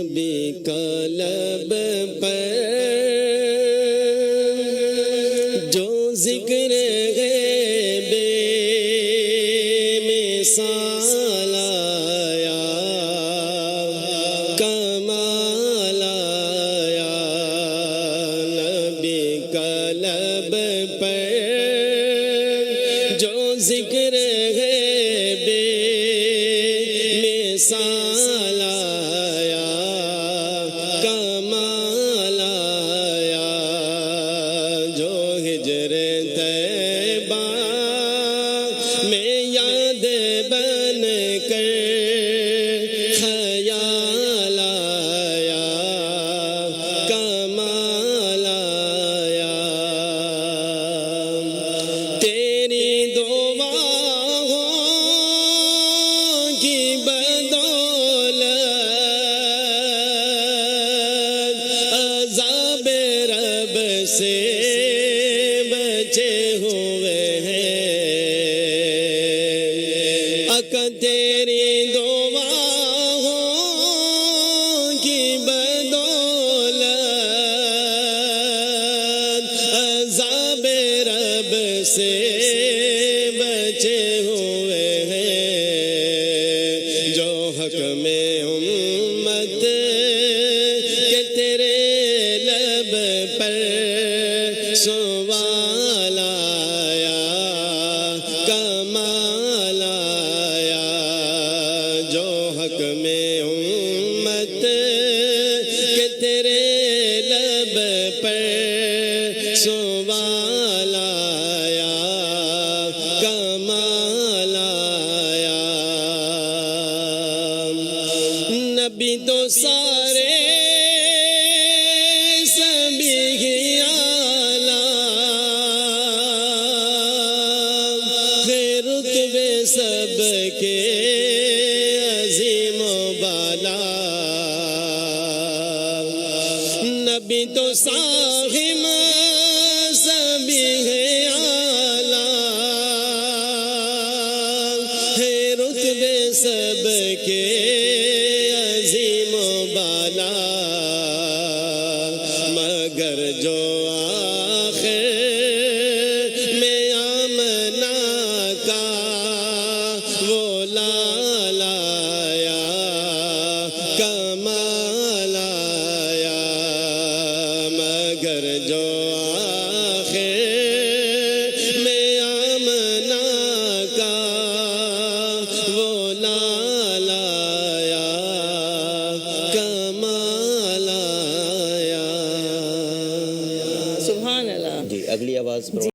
نبی کا لب پر جو ذکر ہے بے مثال آیا، کمال آیا، نبی کا لب پر جو ذکر ہے بے مثال آیا، کمال آیا، جو ہجر طیبہ میں یاد بن کر خیال آیا، کمال آیا، تیری دعاؤں کی بدولت عذاب رب سے بچے ہوئے ہیں، تیری دعاؤں کی بدولت عذاب رب سے بچے ہوئے ہیں، جو حق میں امت کہ تیرے لب پر سوال آیا، کمال آیا، جو حق میں امت کہ تیرے لب پر سوال آیا، کمال آیا، نبی تو سارے سبھی ہی اعلیٰ ہے، رتبے سب کے عظیم و بالا، نبی تو صاحب سبھی ہے اعلیٰ ہے، رتبے سب کے عظیم و بالا، مگر جو آخر میں آمنہ کا وہ لال آیا، کمال آیا، مگر جو آخر میں آمنہ کا وہ لال آیا، کمال آیا۔ سبحان اللہ۔ جی اگلی آواز